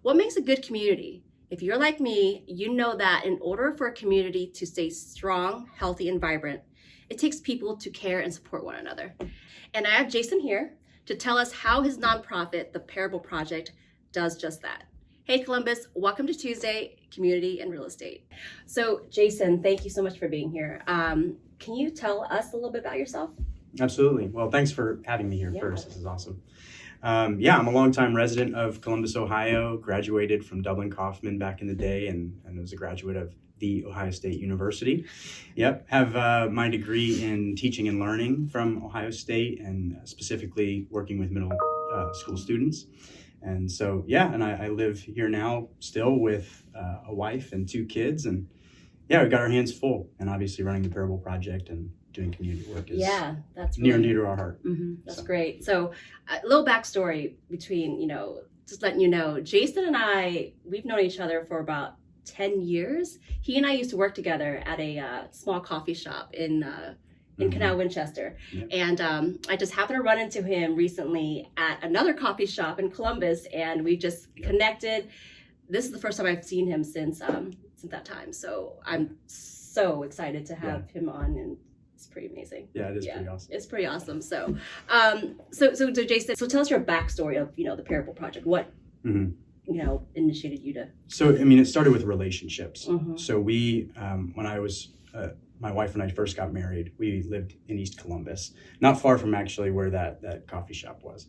What makes a good community? If you're like me, you know that in order for a community to stay strong, healthy, and vibrant, it takes people to care and support one another. And I have Jason here to tell us how his nonprofit, the Parable Project, does just that. Hey Columbus, welcome to Tuesday, Community and Real Estate. So Jason, thank you so much for being here. Can you tell us a little bit about yourself? Absolutely. Well, thanks for having me here first. This is awesome. I'm a longtime resident of Columbus, Ohio, graduated from Dublin Kaufman back in the day and was a graduate of the Ohio State University. Have my degree in teaching and learning from Ohio State and specifically working with middle school students. And so, I live here now still with a wife and 2 kids. And we've got our hands full and obviously running the Parable Project and doing community work is that's near and dear to our heart. That's great. So a little backstory between, just letting you know, Jason and I, we've known each other for about 10 years. He and I used to work together at a small coffee shop in Canal Winchester. Yep. And I just happened to run into him recently at another coffee shop in Columbus, and we just connected. This is the first time I've seen him since that time. So I'm so excited to have him on, and it's pretty amazing. Yeah, it is pretty awesome. It's pretty awesome. So, so Jason, so tell us your backstory of the Parable Project. What initiated you to? So it started with relationships. So we, when I was my wife and I first got married, we lived in East Columbus, not far from actually where that coffee shop was,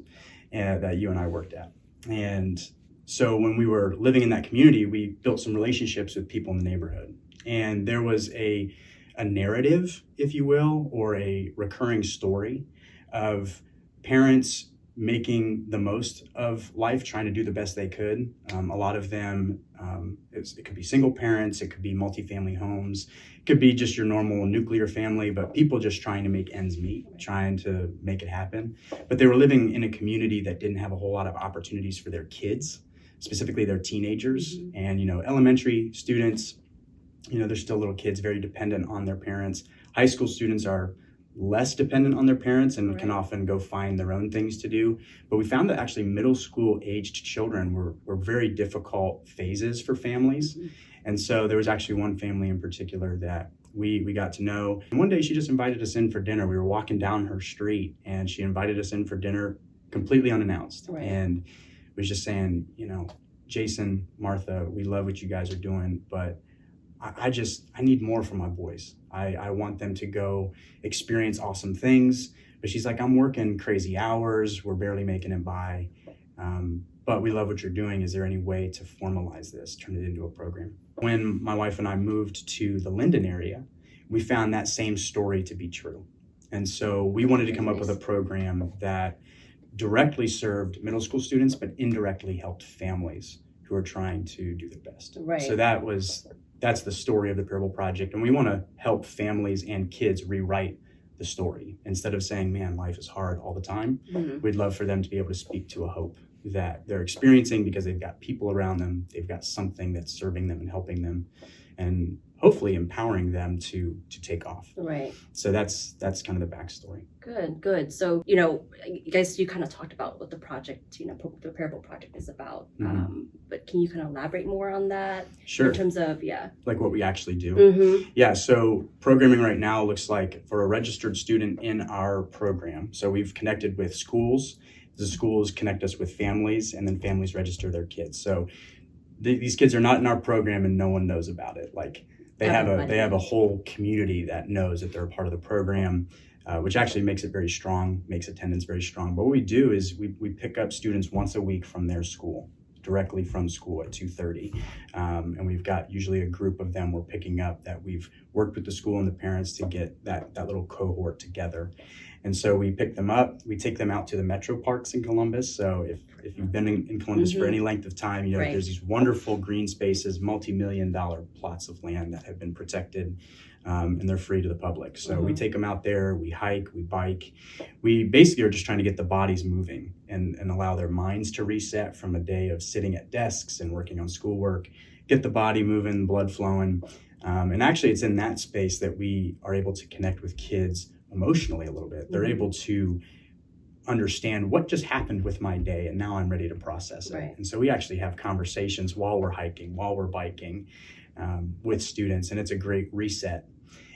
that you and I worked at. And so when we were living in that community, we built some relationships with people in the neighborhood, and there was a narrative, if you will, or a recurring story of parents making the most of life, trying to do the best they could. A lot of them, it could be single parents, it could be multifamily homes, it could be just your normal nuclear family, but people just trying to make ends meet, trying to make it happen. But they were living in a community that didn't have a whole lot of opportunities for their kids, specifically their teenagers. And, elementary students, they're still little kids, very dependent on their parents. High school students are less dependent on their parents and can often go find their own things to do. But we found that actually middle school aged children were very difficult phases for families. And so there was actually one family in particular that we got to know. And one day she just invited us in for dinner. We were walking down her street and she invited us in for dinner completely unannounced. And was just saying, Jason, Martha, we love what you guys are doing, but I need more for my boys. I want them to go experience awesome things. But she's like, I'm working crazy hours. We're barely making it by. But we love what you're doing. Is there any way to formalize this, turn it into a program? When my wife and I moved to the Linden area, we found that same story to be true. And so we wanted to come up with a program that directly served middle school students, but indirectly helped families who are trying to do their best. So that's the story of the Parable Project. And we want to help families and kids rewrite the story. Instead of saying, man, life is hard all the time, we'd love for them to be able to speak to a hope that they're experiencing because they've got people around them, they've got something that's serving them and helping them, and hopefully empowering them to take off. So that's kind of the backstory. Good. So, you guys, you kind of talked about what the project, the Parable Project is about. But can you kind of elaborate more on that? Sure. In terms of, like what we actually do. So programming right now looks like for a registered student in our program. So we've connected with schools. The schools connect us with families, and then families register their kids. So these kids are not in our program and no one knows about it. Like they have a whole community that knows that they're a part of the program, which actually makes it very strong, makes attendance very strong. But what we do is we pick up students once a week from their school, directly from school at 2:30. And we've got usually a group of them we're picking up that we've worked with the school and the parents to get that little cohort together. And so we pick them up, we take them out to the metro parks in Columbus. So if you've been in Columbus for any length of time, there's these wonderful green spaces, multi-million-dollar plots of land that have been protected, and they're free to the public. So we take them out there, we hike, we bike. We basically are just trying to get the bodies moving and allow their minds to reset from a day of sitting at desks and working on schoolwork, get the body moving, blood flowing. And actually it's in that space that we are able to connect with kids emotionally a little bit. They're able to understand what just happened with my day, and now I'm ready to process it. Right. And so we actually have conversations while we're hiking, while we're biking, with students, and it's a great reset.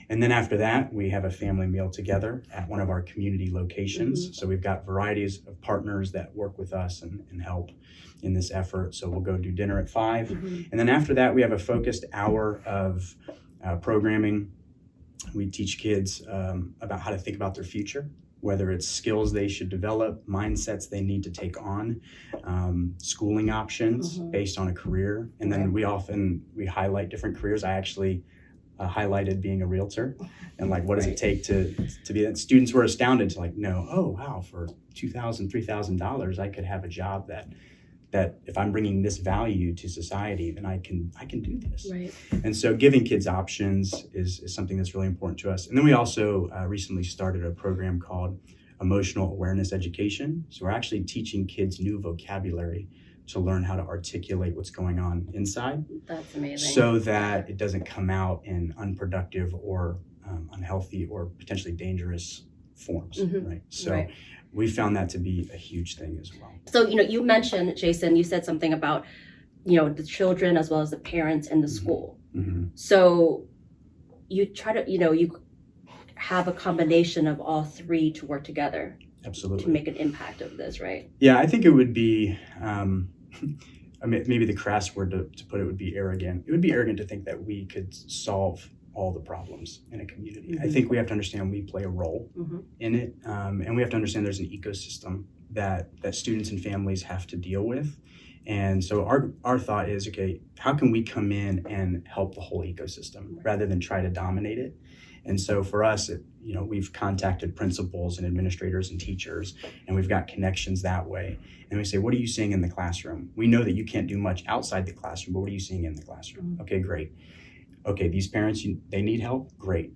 And then after that, we have a family meal together at one of our community locations. So we've got varieties of partners that work with us and help in this effort. So we'll go do dinner at 5. And then after that, we have a focused hour of programming. We teach kids about how to think about their future, whether it's skills they should develop, mindsets they need to take on, schooling options based on a career. And then we highlight different careers. I actually highlighted being a realtor and like, what does it take to be that? Students were astounded to like know, oh wow, for $2,000, $3,000, I could have a job that if I'm bringing this value to society, then I can do this. Right. And so giving kids options is something that's really important to us. And then we also recently started a program called Emotional Awareness Education. So we're actually teaching kids new vocabulary to learn how to articulate what's going on inside. That's amazing. So that it doesn't come out in unproductive or unhealthy or potentially dangerous forms, right? So we found that to be a huge thing as well. So, you mentioned, Jason, you said something about, the children as well as the parents and the school. So you try to, you have a combination of all three to work together. Absolutely. To make an impact of this, right? Yeah, I think it would be, maybe the crass word to put it would be arrogant. It would be arrogant to think that we could solve all the problems in a community. I think we have to understand we play a role in it, and we have to understand there's an ecosystem that students and families have to deal with. And so our thought is, okay, how can we come in and help the whole ecosystem rather than try to dominate it? And so for us, we've contacted principals and administrators and teachers, and we've got connections that way. And we say, what are you seeing in the classroom? We know that you can't do much outside the classroom, but what are you seeing in the classroom? Okay, great. Okay, these parents, they need help? Great.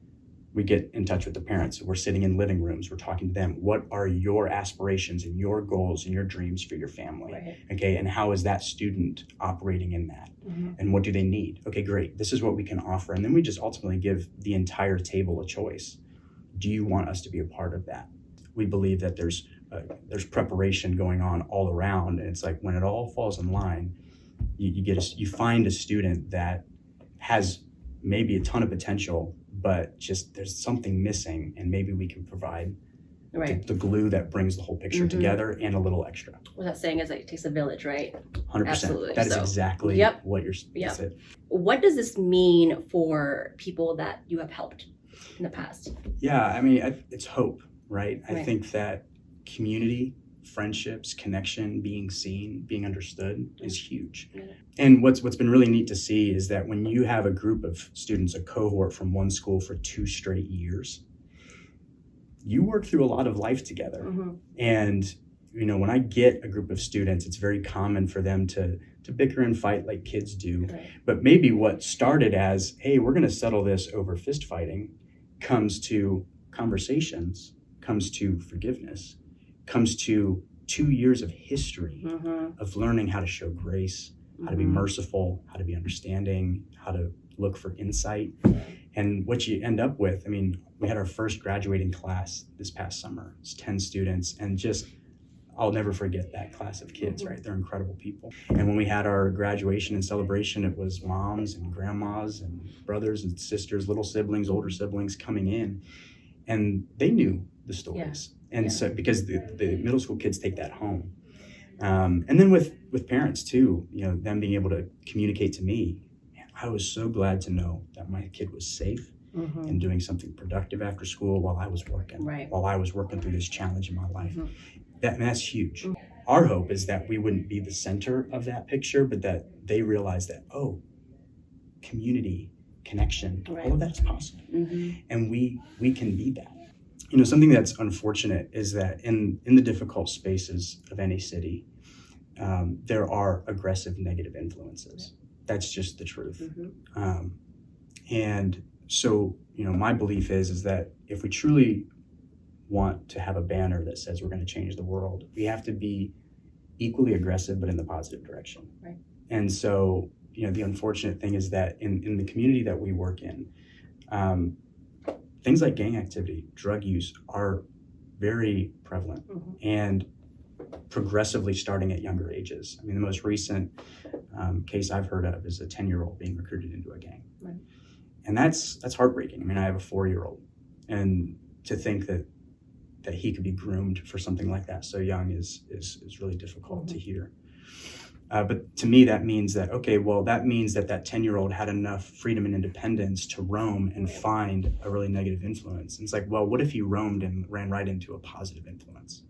We get in touch with the parents. We're sitting in living rooms. We're talking to them. What are your aspirations and your goals and your dreams for your family? Right. Okay, and how is that student operating in that? And what do they need? Okay, great. This is what we can offer. And then we just ultimately give the entire table a choice. Do you want us to be a part of that? We believe that there's preparation going on all around. And it's like when it all falls in line, you find a student that has maybe a ton of potential, but just there's something missing, and maybe we can provide the glue that brings the whole picture together and a little extra. What that saying is, like, it takes a village, right? 100%. Absolutely. That is exactly what you're saying. What does this mean for people that you have helped in the past? Yeah, I mean, it's hope, right? I think that community, friendships, connection, being seen, being understood is huge. And what's been really neat to see is that when you have a group of students, a cohort from one school for 2 straight years, you work through a lot of life together. And when I get a group of students, it's very common for them to bicker and fight like kids do. But maybe what started as, hey, we're going to settle this over fist fighting, comes to conversations, comes to forgiveness, comes to 2 years of history of learning how to show grace, how to be merciful, how to be understanding, how to look for insight. And what you end up with, I mean, we had our first graduating class this past summer. It's 10 students, and I'll never forget that class of kids, right? They're incredible people. And when we had our graduation and celebration, it was moms and grandmas and brothers and sisters, little siblings, older siblings coming in, and they knew the stories. And so, because the middle school kids take that home. And then with parents too, them being able to communicate to me, man, I was so glad to know that my kid was safe and doing something productive after school while I was working, while I was working through this challenge in my life. That's huge. Our hope is that we wouldn't be the center of that picture, but that they realize that, community, connection, all of that's possible. And we can be that. Something that's unfortunate is that in the difficult spaces of any city, there are aggressive negative influences. That's just the truth. And so, my belief is that if we truly want to have a banner that says we're going to change the world, we have to be equally aggressive, but in the positive direction. And so, the unfortunate thing is that in the community that we work in, things like gang activity, drug use are very prevalent and progressively starting at younger ages. I mean, the most recent case I've heard of is a 10-year-old being recruited into a gang. Right. And that's heartbreaking. I mean, I have a 4-year-old, and to think that he could be groomed for something like that so young is really difficult to hear. But to me, that means that, okay, well, that means that 10-year-old had enough freedom and independence to roam and find a really negative influence. And it's like, well, what if he roamed and ran right into a positive influence?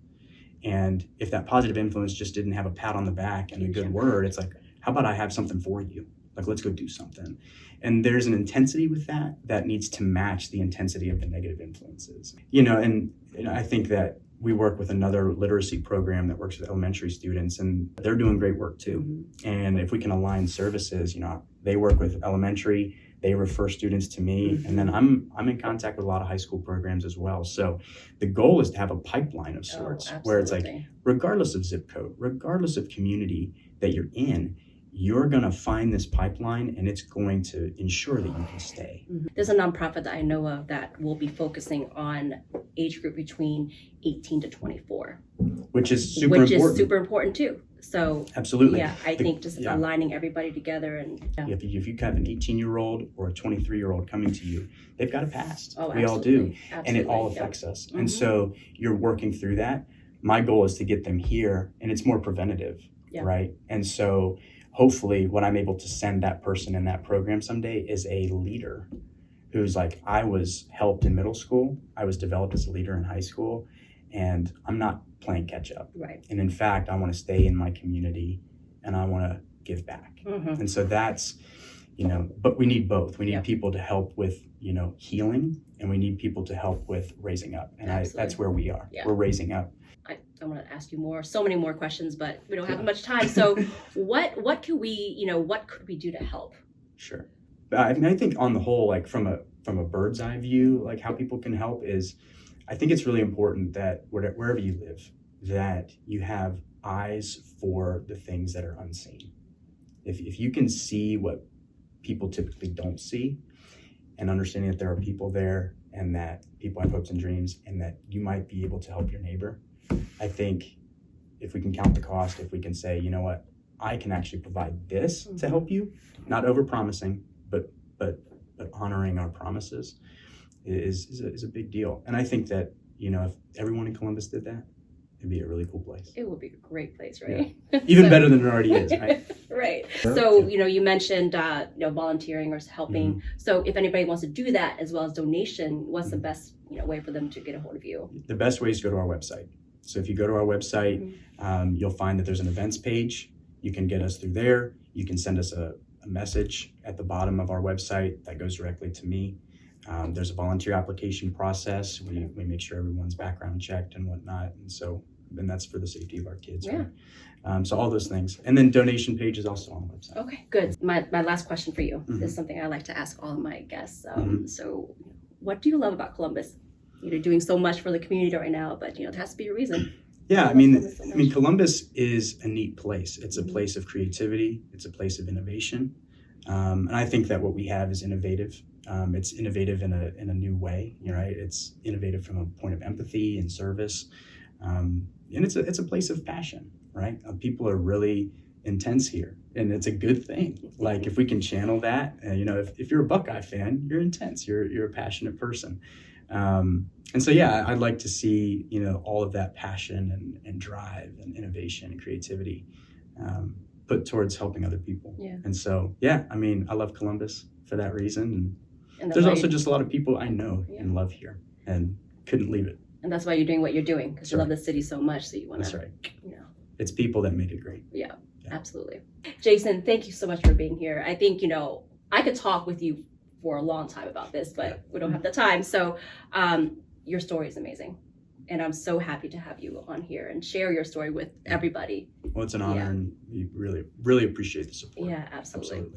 And if that positive influence just didn't have a pat on the back and a good word, it's like, how about I have something for you? Like, let's go do something. And there's an intensity with that needs to match the intensity of the negative influences. And I think that we work with another literacy program that works with elementary students, and they're doing great work too. And if we can align services, they work with elementary, they refer students to me, and then I'm in contact with a lot of high school programs as well. So the goal is to have a pipeline of sorts where it's like, regardless of zip code, regardless of community that you're in, you're going to find this pipeline, and it's going to ensure that you can stay. There's a nonprofit that I know of that will be focusing on age group between 18 to 24. Which is super important too. So absolutely. Yeah, I think just aligning everybody together and if you have an 18-year-old or a 23-year-old coming to you, they've got a past. We all do. And it all affects us. And so you're working through that. My goal is to get them here, and it's more preventative, right? And so hopefully what I'm able to send that person in that program someday is a leader who's like, I was helped in middle school, I was developed as a leader in high school, and I'm not playing catch up. Right. And in fact, I want to stay in my community and I want to give back. And so that's, but we need both. We need people to help with, healing, and we need people to help with raising up. And that's where we are. We're raising up. I want to ask you so many more questions, but we don't have much time. So what could we, what could we do to help? Sure. I mean, I think on the whole, like from a bird's eye view, like how people can help is, I think it's really important that wherever you live, that you have eyes for the things that are unseen. If you can see what people typically don't see, and understanding that there are people there and that people have hopes and dreams and that you might be able to help your neighbor, I think if we can count the cost, if we can say, you know what, I can actually provide this to help you, not over-promising, but honoring our promises is a big deal. And I think that, if everyone in Columbus did that, it'd be a really cool place. It would be a great place, right? Yeah. Even better than it already is, right? Right. So, you mentioned, volunteering or helping. So if anybody wants to do that as well as donation, what's the best, way for them to get a hold of you? The best way is to go to our website. So if you go to our website, you'll find that there's an events page. You can get us through there. You can send us a message at the bottom of our website that goes directly to me. There's a volunteer application process. We make sure everyone's background checked and whatnot. And that's for the safety of our kids. Yeah. Right? So all those things. And then donation page is also on the website. Okay, good. My last question for you. This is something I like to ask all of my guests. So what do you love about Columbus? You're doing so much for the community right now, but there has to be a reason. Yeah, I mean, Columbus is a neat place. It's a place of creativity. It's a place of innovation. And I think that what we have is innovative. It's innovative in a new way, right? It's innovative from a point of empathy and service. And it's a place of passion, right? People are really intense here, and it's a good thing. Like if we can channel that, if you're a Buckeye fan, you're intense. You're a passionate person. And so, I'd like to see, all of that passion and drive and innovation and creativity put towards helping other people. Yeah. And so, I love Columbus for that reason. And there's also just a lot of people I know and love here and couldn't leave it. And that's why you're doing what you're doing, because you love the city so much that you want to. That's right. It's people that made it great. Yeah, absolutely. Jason, thank you so much for being here. I think, I could talk with you for a long time about this, but we don't have the time. So your story is amazing. And I'm so happy to have you on here and share your story with everybody. Well, it's an honor, and we really, really appreciate the support. Yeah, absolutely.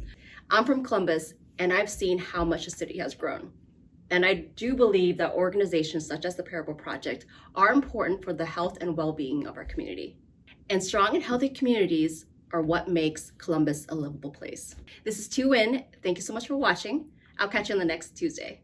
I'm from Columbus, and I've seen how much the city has grown. And I do believe that organizations such as the Parable Project are important for the health and well-being of our community. And strong and healthy communities are what makes Columbus a livable place. This is 2 In. Thank you so much for watching. I'll catch you on the next Tuesday.